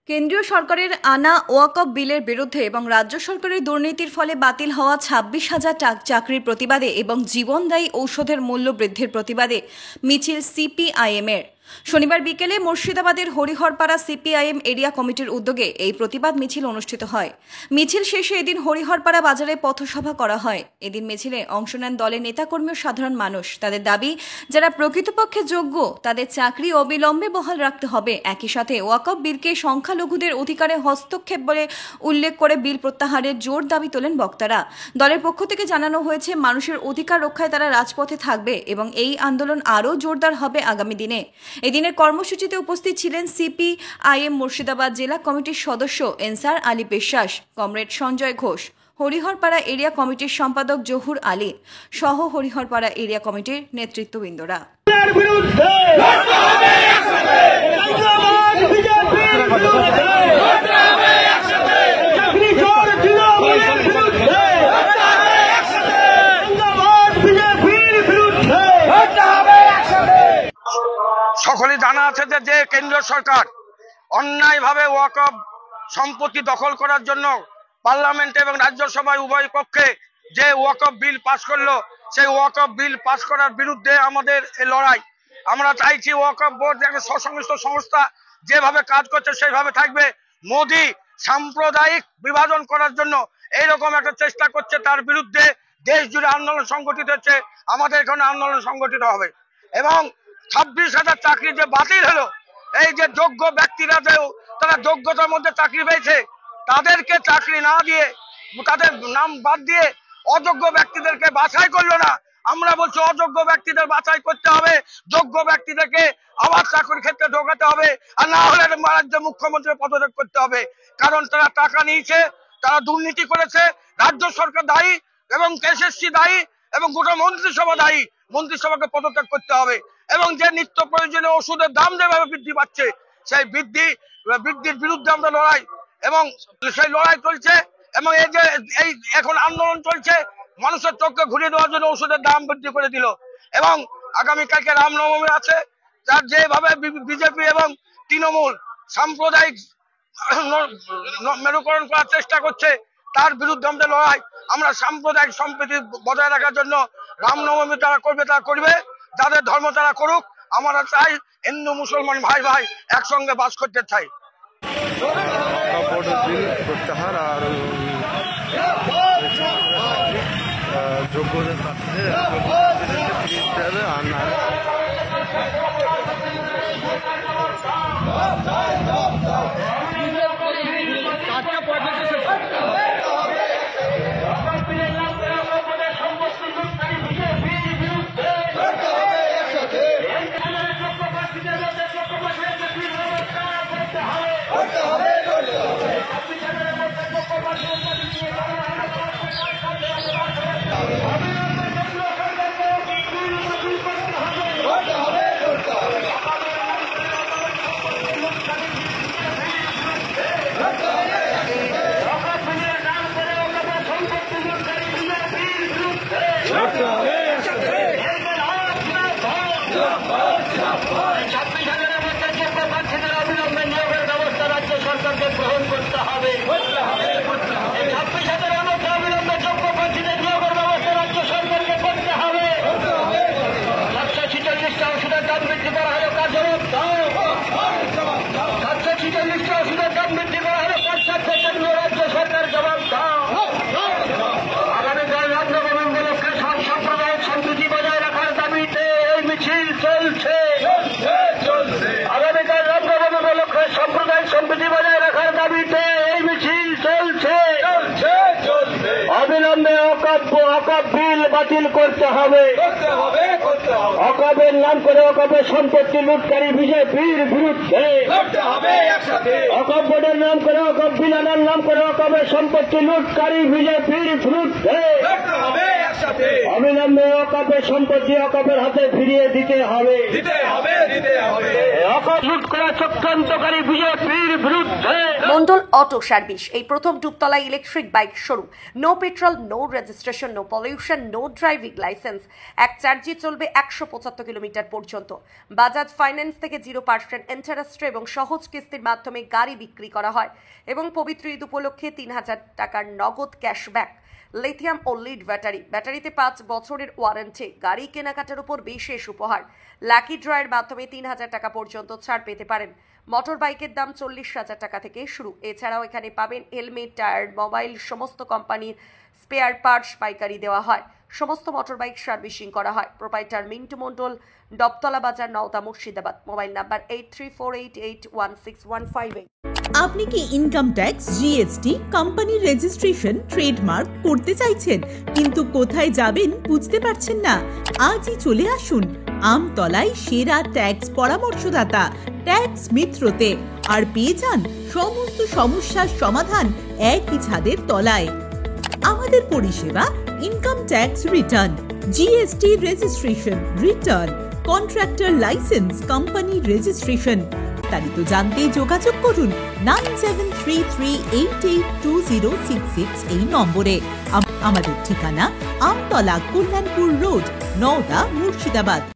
কেন্দ্রীয় সরকারের আনা ওয়াকফ বিলের বিরুদ্ধে এবং রাজ্য সরকারের দুর্নীতির ফলে বাতিল হওয়া 26,000 চাকরির প্রতিবাদে এবং জীবনদায়ী ঔষধের মূল্য বৃদ্ধির প্রতিবাদে মিছিল সিপিআইএম-এর শনিবার বিকেলে মুর্শিদাবাদের হরিহরপাড়া সিপিআইএম এরিয়া কমিটির উদ্যোগে এই প্রতিবাদ মিছিল অনুষ্ঠিত হয়। মিছিল শেষে এদিন হরিহরপাড়া বাজারে পথসভা করা হয়। এদিন মিছিলে অংশ নেন দলের নেতাকর্মী ও সাধারণ মানুষ। তাদের দাবি, যারা প্রকৃতপক্ষে যোগ্য তাদের চাকরি অবিলম্বে বহাল রাখতে হবে। একই সাথে ওয়াকফ বিলকে সংখ্যালঘুদের অধিকারে হস্তক্ষেপ বলে উল্লেখ করে বিল প্রত্যাহারের জোর দাবি তোলেন বক্তারা। দলের পক্ষ থেকে জানানো হয়েছে, মানুষের অধিকার রক্ষায় তারা রাজপথে থাকবে এবং এই আন্দোলন আরও জোরদার হবে আগামী দিনে। এদিনের কর্মসূচিতে উপস্থিত ছিলেন সিপিআইএম মুর্শিদাবাদ জেলা কমিটির সদস্য এনসার আলী বিশ্বাস, কমরেড সঞ্জয় ঘোষ, হরিহরপাড়া এরিয়া কমিটির সম্পাদক জহুর আলী সহ হরিহরপাড়া এরিয়া কমিটির নেতৃত্ববৃন্দরা। সকলে জানা আছে যে কেন্দ্রীয় সরকার অন্যায়ভাবে ওয়াকফ সম্পত্তি দখল করার জন্য পার্লামেন্ট এবং রাজ্যসভায় উভয় পক্ষে যে ওয়াকফ বিল পাশ করলো, সেই ওয়াকফ বিল পাশ করার বিরুদ্ধে আমাদের এই লড়াই। আমরা চাইছি ওয়াকফ বোর্ড একটা স্বশংসিত সংস্থা যেভাবে কাজ করছে সেইভাবে থাকবে। মোদি সাম্প্রদায়িক বিভাজন করার জন্য এইরকম একটা চেষ্টা করছে, তার বিরুদ্ধে দেশ জুড়ে আন্দোলন সংগঠিত হচ্ছে। আমাদের এখানে আন্দোলন সংগঠিত হবে এবং 26,000 চাকরি যে বাতিল হলো, এই যে যোগ্য ব্যক্তিরা যে তারা যোগ্যতার মধ্যে চাকরি পেয়েছে, তাদেরকে চাকরি না দিয়ে তাদের নাম বাদ দিয়ে অযোগ্য ব্যক্তিদেরকে বাছাই করলো না। আমরা বলছি অযোগ্য ব্যক্তিদের বাছাই করতে হবে, যোগ্য ব্যক্তিদেরকে আবার চাকরির ক্ষেত্রে ঢোকাতে হবে, আর না হলে রাজ্য মুখ্যমন্ত্রীর পদত্যাগ করতে হবে। কারণ তারা টাকা নিয়েছে, তারা দুর্নীতি করেছে, রাজ্য সরকার দায়ী এবং এসএসসি দায়ী এবং গোটা মন্ত্রিসভা দায়ী। মন্ত্রিসভাকে পদত্যাগ করতে হবে এবং যে নিত্য প্রয়োজনীয় ওষুধের দাম যেভাবে বৃদ্ধি পাচ্ছে, সেই বৃদ্ধির বিরুদ্ধে আমরা লড়াই এবং সেই লড়াই চলছে। এবং এই যে এই এখন আন্দোলন চলছে, মানুষের চোখকে ঘুরিয়ে দেওয়ার জন্য ওষুধের দাম বৃদ্ধি করে দিল। এবং আগামীকালকে রামনবমী আছে, যার যেভাবে বিজেপি এবং তৃণমূল সাম্প্রদায়িক মেরুকরণ করার চেষ্টা করছে, তার বিরুদ্ধে আমাদের লড়াই। আমরা সাম্প্রদায়িক সম্প্রীতি বজায় রাখার জন্য রামনবমী তারা করবে, তারা করবে, যাদের ধর্ম তারা করুক। আমরা চাই হিন্দু মুসলমান ভাই ভাই একসঙ্গে বাস করতে চাই। প্রত্যাহার আর যোগ্যদের অবিলম্বে ওয়াকফ বিল বাতিল করতে হবে। ওয়াকফের নাম করে ওয়াকফের সম্পত্তি লুটকারী বিজেপির বিরুদ্ধে ওয়াকফ বোর্ডের নাম করে ওয়াকফ বিল আনার নাম করে ওয়াকফের সম্পত্তি লুটকারী বিজেপির বিরুদ্ধে অবিলম্বে ওয়াকফের সম্পত্তি ওয়াকফের হাতে ফিরিয়ে দিতে হবে। ওয়াকফ লুট করা চক্রান্তকারী বিজেপির বিরুদ্ধে মন্ডল অটো সার্ভিস এই প্রথম Dubtala electric bike showroom. No petrol, no registration, no pollution, no driving licence. এক চার্জে চলবে 175 কিলোমিটার পর্যন্ত। বাজাজ ফাইন্যান্স থেকে 0% ইন্টারেস্ট এবং সহজ কিস্তির মাধ্যমে গাড়ি বিক্রি করা হয় এবং পবিত্র ঈদ উপলক্ষে 3000 টাকার নগদ ক্যাশব্যাক। লিথিয়াম ও লিড ব্যাটারিতে 5 বছরের ওয়ারেন্টি। গাড়ি কেনাকাটার উপর বিশেষ উপহার। লাকি ড্রয়ের মাধ্যমে 3000 টাকা পর্যন্ত ছাড় পেতে পারেন। মোটর বাইকের দাম 40,000 টাকা থেকে শুরু। এছাড়াও এখানে পাবেন হেলমেট, টায়ার, মোবাইল, সমস্ত কোম্পানির স্পেয়ার পার্টস পাইকারি দেওয়া হয়। সমস্ত মোটর বাইক সার্ভিসিং করা হয়। প্রোপাইটার মিন্টু মন্ডল, ডবতলা বাজার, নওদা, মুর্শিদাবাদ। Mobile number 8348816158। আপনি কি ইনকাম ট্যাক্স, জিএসটি, কোম্পানির রেজিস্ট্রেশন, ট্রেডমার্ক করতে চাইছেন কিন্তু কোথায় যাবেন বুঝতে পারছেন না? আজই চলে আসুন আমতলায় সেরা ট্যাক্স পরামর্শদাতা ট্যাক্স মিত্রতে আর পেয়ে যান সমস্ত সমস্যার সমাধান একই ছাদের তলায়। আমাদের পরিষেবা income tax return, GST registration, return, contractor licence, company registration. বিস্তারিত জানতে যোগাযোগ করুন 9733882066 এই নম্বরে। আমাদের ঠিকানা আমতলা, কল্যাণপুর রোড, নওদা, মুর্শিদাবাদ।